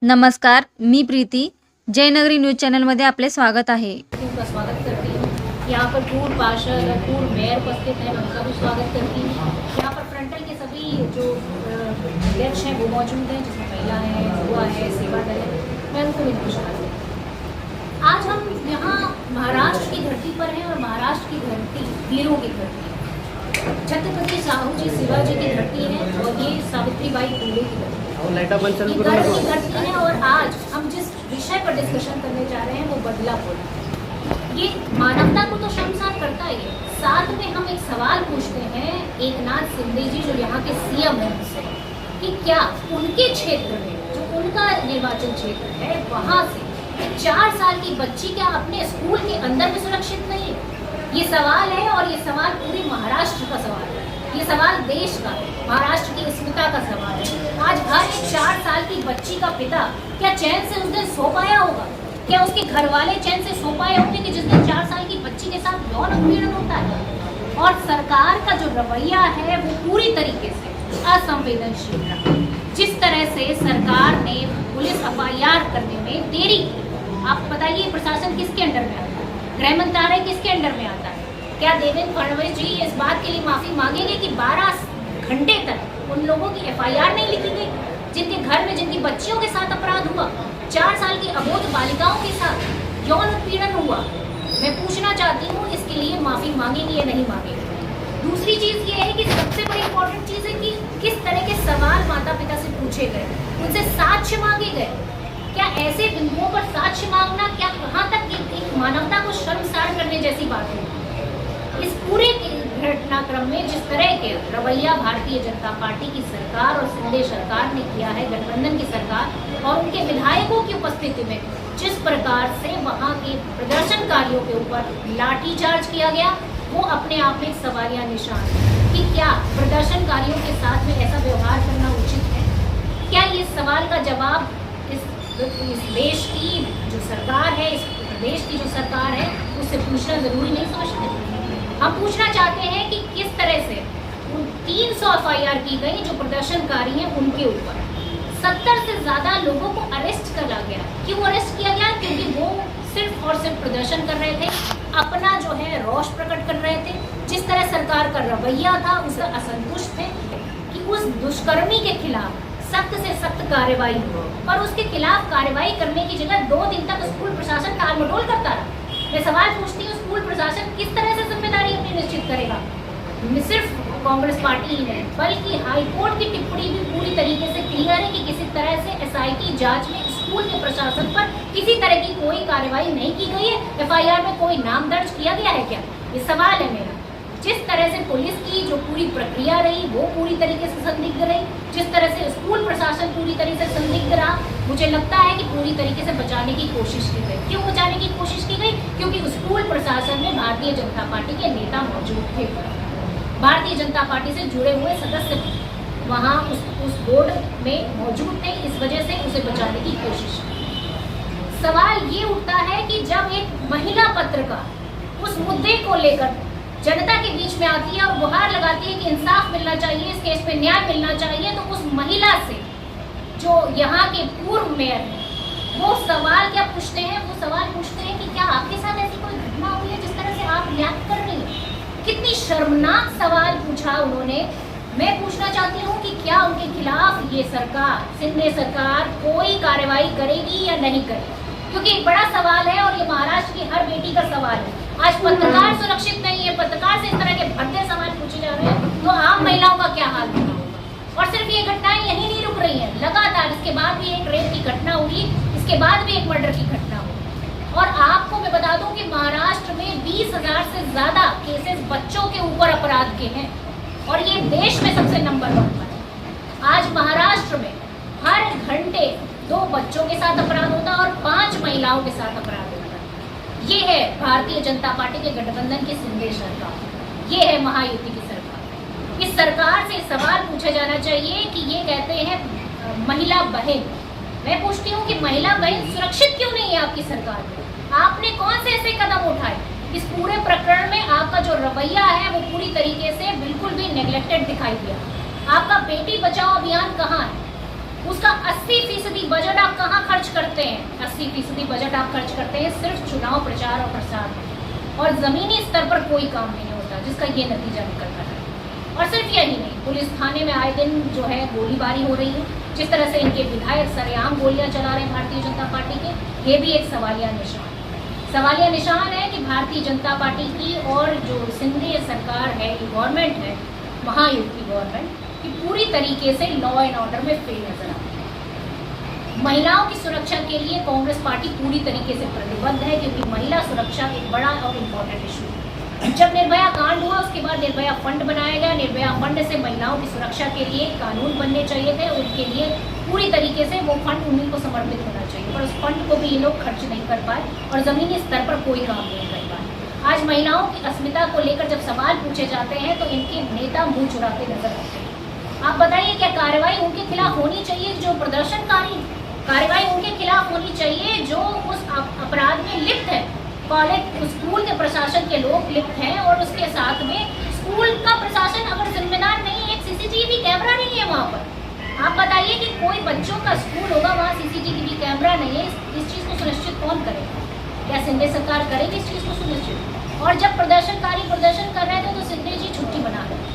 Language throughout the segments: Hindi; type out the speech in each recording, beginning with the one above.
नमस्कार, मी प्रीति जयनगरी न्यूज चैनलमध्ये आपले स्वागत आहे। उनका स्वागत करती हूँ। यहाँ पर पूर्व पार्षद और पूर्व मेयर उपस्थित हैं, उनका भी स्वागत करती हूँ। यहाँ पर फ्रंटल के सभी जो अध्यक्ष हैं वो मौजूद हैं, जिसमें महिला है, युवा है, सेवा दल है, मैं उनको भी नमस्कार करती हूँ। आज हम यहाँ महाराष्ट्र की धरती पर हैं और महाराष्ट्र की धरती वीरों की धरती है। छत्रपति साहू जी शिवाजी की धरती है और ये सावित्रीबाई फुले की धरती है। गर्व की धरती है और आज हम जिस विषय पर डिस्कशन करने जा रहे हैं वो बदलापुर। ये मानवता को तो शर्मसार करता ही है। साथ में हम एक सवाल पूछते हैं एकनाथ शिंदे जी जो यहाँ के सीएम हैं उनसे कि क्या उनके क्षेत्र में जो उनका निर्वाचन क्षेत्र है वहाँ से 4 साल की बच्ची क्या अपने स्कूल के अंदर भी सुरक्षित नहीं है? ये सवाल है और ये सवाल पूरे महाराष्ट्र का सवाल है। ये सवाल देश का, महाराष्ट्र की अस्मिता का सवाल है। आज हर एक 4 साल की बच्ची का पिता क्या चैन से उस दिन सो पाया होगा? क्या उसके घर वाले चैन से सो पाए होंगे कि जिस दिन 4 साल की बच्ची के साथ यौन उत्पीड़न होता है? और सरकार का जो रवैया है वो पूरी तरीके से असंवेदनशील रहा। जिस तरह से सरकार ने पुलिस एफआईआर करने में देरी की, आप बताइए प्रशासन किसके अंडर में आता है? गृह मंत्रालय किसके अंडर में आता है? क्या देवेंद्र फडणवीस जी इस बात के लिए माफी मांगेंगे कि 12 घंटे तक उन लोगों की एफआईआर नहीं लिखी गई जिनके घर में जिनकी बच्चियों के साथ अपराध हुआ, 4 साल की अबोध बालिकाओं के साथ यौन उत्पीड़न हुआ? मैं पूछना चाहती हूँ इसके लिए माफी मांगेंगे या नहीं मांगेंगे। दूसरी चीज ये है कि सबसे बड़ी इंपॉर्टेंट चीज है कि किस तरह के सवाल माता पिता से पूछे गए, उनसे साक्ष्य मांगे गए। क्या ऐसे बिंदुओं पर साक्ष्य मांगना क्या कहाँ तक एक मानवता को शर्मसार करने जैसी बात है? इस पूरे घटनाक्रम में जिस तरह के रवैया भारतीय जनता पार्टी की सरकार और शिंदे सरकार ने किया है, गठबंधन की सरकार और उनके विधायकों की उपस्थिति में जिस प्रकार से वहां के प्रदर्शनकारियों के ऊपर लाठीचार्ज किया गया, वो अपने आप में एक सवालिया निशान है कि क्या प्रदर्शनकारियों के साथ में ऐसा व्यवहार करना उचित है? क्या ये सवाल का जवाब इस देश की जो सरकार है, इस प्रदेश की जो सरकार है, उससे पूछना जरूरी नहीं समझते? हम पूछना चाहते हैं कि किस तरह से उन 300 एफआईआर की गई जो प्रदर्शनकारी हैं उनके ऊपर 70 से ज़्यादा लोगों को अरेस्ट करा गया। क्यों अरेस्ट किया गया? क्योंकि वो सिर्फ और सिर्फ प्रदर्शन कर रहे थे, अपना जो है रोष प्रकट कर रहे थे। जिस तरह सरकार का रवैया था उससे असंतुष्ट थे कि उस दुष्कर्मी के खिलाफ सख्त से सख्त कार्रवाई हो, पर उसके खिलाफ कार्रवाई करने की जगह 2 दिन तक स्कूल प्रशासन टालमटोल करता रहा। मैं सवाल पूछती हूँ, स्कूल प्रशासन किस तरह से जिम्मेदारी अपनी निश्चित करेगा? सिर्फ कांग्रेस पार्टी ही नहीं बल्कि हाईकोर्ट की टिप्पणी भी पूरी तरीके से क्लियर है कि किसी तरह से एसआईटी जांच में स्कूल के प्रशासन पर किसी तरह की कोई कार्रवाई नहीं की गई है। एफआईआर में कोई नाम दर्ज किया गया है क्या? ये सवाल है मेरा। जिस तरह से पुलिस की जो पूरी प्रक्रिया रही वो पूरी तरीके से संदिग्ध रही, जिस तरह से स्कूल प्रशासन पूरी तरीके से संदिग्ध रहा, मुझे लगता है कि पूरी तरीके से बचाने की कोशिश की गई। क्यों बचाने की कोशिश की गई? क्योंकि स्कूल प्रशासन में भारतीय जनता पार्टी के नेता मौजूद थे, भारतीय जनता पार्टी से जुड़े हुए सदस्य वहाँ उस बोर्ड में मौजूद थे, इस वजह से उसे बचाने की कोशिश की। सवाल ये उठता है कि जब एक महिला पत्रकार उस मुद्दे को लेकर जनता के बीच में आती है और गुहार लगाती है कि इंसाफ मिलना चाहिए, इस केस में न्याय मिलना चाहिए, तो उस महिला से जो यहाँ के पूर्व मेयर हैं वो सवाल क्या पूछते हैं? वो सवाल पूछते हैं कि क्या आपके साथ ऐसी कोई घटना हुई है जिस तरह से आप रिएक्ट कर रही हैं? कितनी शर्मनाक सवाल पूछा उन्होंने। मैं पूछना चाहती हूँ कि क्या उनके खिलाफ ये सरकार, शिंदे सरकार कोई कार्रवाई करेगी या नहीं करेगी? क्योंकि एक बड़ा सवाल है और ये महाराष्ट्र की हर बेटी का सवाल है। आज पत्रकार सुरक्षित नहीं है, पत्रकार से इस तरह के भद्दे सवाल पूछे जा रहे हैं तो आम महिलाओं का क्या हाल होगा? और सिर्फ ये घटनाएं यही नहीं रुक रही हैं, लगातार इसके बाद भी एक रेप की घटना हुई, इसके बाद भी एक मर्डर की घटना हुई। और आपको मैं बता दूं कि महाराष्ट्र में 20,000 से ज्यादा केसेस बच्चों के ऊपर अपराध के हैं और ये देश में सबसे नंबर 1 पर है। आज महाराष्ट्र में हर घंटे 2 बच्चों के साथ अपराध होता है और 5 महिलाओं के साथ अपराध होता है। ये है भारतीय जनता पार्टी के गठबंधन की शिंदे सरकार, ये है महायुति की सरकार। इस सरकार से सवाल पूछा जाना चाहिए कि ये कहते हैं महिला बहन। मैं पूछती हूँ कि महिला बहन सुरक्षित क्यों नहीं है आपकी सरकार में? आपने कौन से ऐसे कदम उठाए? इस पूरे प्रकरण में आपका जो रवैया है वो पूरी तरीके से बिल्कुल भी नेग्लेक्टेड दिखाई दिया। आपका बेटी बचाओ अभियान कहाँ है? उसका 80% बजट आप कहाँ खर्च करते हैं? 80% बजट आप खर्च करते हैं सिर्फ चुनाव प्रचार और प्रसार में, और ज़मीनी स्तर पर कोई काम नहीं होता, जिसका ये नतीजा निकलता है। और सिर्फ यही नहीं, पुलिस थाने में आए दिन जो है गोलीबारी हो रही है, जिस तरह से इनके विधायक सरेआम गोलियां चला रहे हैं भारतीय जनता पार्टी के, ये भी एक सवालिया निशान है। सवालिया निशान है कि भारतीय जनता पार्टी की और जो सिंधिया सरकार है, ये गवर्नमेंट है, महायुति की गवर्नमेंट, कि पूरी तरीके से लॉ एंड ऑर्डर में फेल नजर आती है। महिलाओं की सुरक्षा के लिए कांग्रेस पार्टी पूरी तरीके से प्रतिबद्ध है, क्योंकि महिला सुरक्षा एक बड़ा और इम्पोर्टेंट इशू है। जब निर्भया कांड हुआ, उसके बाद निर्भया फंड बनाया गया। निर्भया फंड से महिलाओं की सुरक्षा के लिए कानून बनने चाहिए थे, उनके लिए पूरी तरीके से वो फंड उन्हीं को समर्पित होना चाहिए, पर उस फंड को भी ये लोग खर्च नहीं कर पाए और ज़मीनी स्तर पर कोई काम नहीं कर पाए। आज महिलाओं की अस्मिता को लेकर जब सवाल पूछे जाते हैं तो इनके नेता मुंह चुराते नजर आते हैं। आप बताइए, क्या कार्रवाई उनके खिलाफ होनी चाहिए जो प्रदर्शनकारी, कार्रवाई उनके खिलाफ होनी चाहिए जो उस अपराध में लिप्त है? कॉलेज स्कूल के प्रशासन के लोग लिप्त हैं, और उसके साथ में स्कूल का प्रशासन अगर जिम्मेदार नहीं है, एक सीसीटीवी कैमरा नहीं है वहाँ पर। आप बताइए कि कोई बच्चों का स्कूल होगा, वहाँ सीसीटीवी कैमरा नहीं है, इस चीज़ को सुनिश्चित कौन करेगा? क्या सिंधे सरकार करेगी इस चीज़ को सुनिश्चित? और जब प्रदर्शनकारी प्रदर्शन कर रहे थे तो सिंधे जी छुट्टी बना रहे।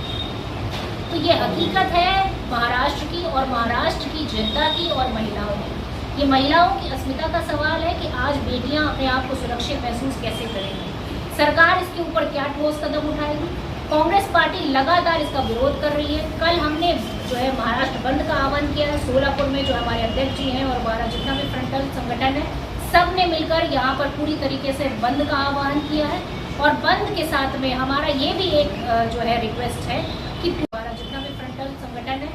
तो ये हकीकत है महाराष्ट्र की, और महाराष्ट्र की जनता की और महिलाओं की। ये महिलाओं की अस्मिता का सवाल है कि आज बेटियां अपने आप को सुरक्षित महसूस कैसे करेंगी। सरकार इसके ऊपर क्या ठोस कदम उठाएगी? कांग्रेस पार्टी लगातार इसका विरोध कर रही है। कल हमने जो है महाराष्ट्र बंद का आह्वान किया है। सोलापुर में जो हमारे अध्यक्ष जी हैं और हमारा जितना भी फ्रंटल संगठन है, सब ने मिलकर यहाँ पर पूरी तरीके से बंद का आह्वान किया है। और बंद के साथ में हमारा ये भी एक जो है रिक्वेस्ट है कि हमारा जितना भी फ्रंटल संगठन है,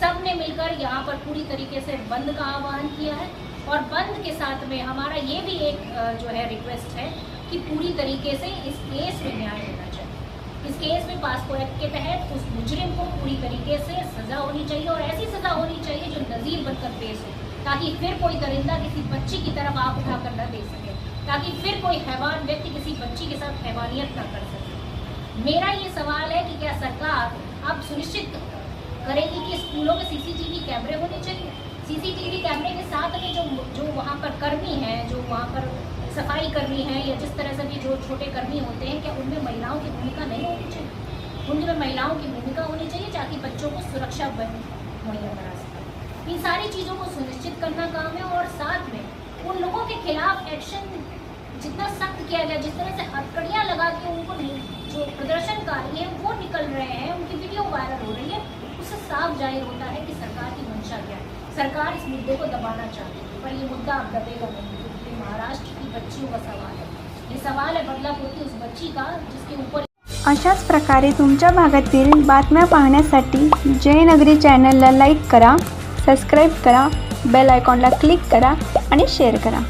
सब ने मिलकर यहाँ पर पूरी तरीके से बंद का आह्वान किया है। और बंद के साथ में हमारा ये भी एक जो है रिक्वेस्ट है कि पूरी तरीके से इस केस में न्याय होना चाहिए। इस केस में पास्को एक्ट के तहत उस मुजरिम को पूरी तरीके से सज़ा होनी चाहिए, और ऐसी सज़ा होनी चाहिए जो नज़ीर बनकर पेश हो, ताकि फिर कोई दरिंदा किसी बच्ची की तरफ आँख उठाकर न देख सके, ताकि फिर कोई हैवान व्यक्ति किसी बच्ची के साथ हैवानियत न कर सके। मेरा ये सवाल है कि क्या सरकार अब सुनिश्चित करेगी कि स्कूलों में सीसीटीवी कैमरे होने चाहिए? सीसीटीवी कैमरे के साथ में जो वहाँ पर कर्मी हैं, जो वहाँ पर सफाई कर्मी हैं, या जिस तरह से भी जो छोटे कर्मी होते हैं, क्या उनमें महिलाओं की भूमिका नहीं होनी चाहिए? उनमें महिलाओं की भूमिका होनी चाहिए ताकि बच्चों को सुरक्षा मुहैया करा सकें। इन सारी चीज़ों को सुनिश्चित करना काम है, और साथ में उन लोगों के खिलाफ एक्शन जितना सख्त किया जाए, जिस तरह से हथकड़ियाँ लगा के उनको जो प्रदर्शनकारी हैं वो निकल रहे हैं, उनकी वीडियो वायरल हो रही है, उससे साफ जाहिर होता है कि सरकार की मंशा क्या है। सरकार इस मुद्दे को दबाना चाहती है, पर ये मुद्दा अब दबेगा नहीं, क्योंकि महाराष्ट्र की बच्चियों का सवाल है। ये सवाल है बदलापुर की उस बच्ची का जिसके ऊपर। अशाच प्रकारे तुमच्या भागातील बातम्या पाहण्यासाठी जयनगरी चॅनलला लाईक करा, सबस्क्राईब करा, बेल आयकॉनला क्लिक करा आणि शेअर करा.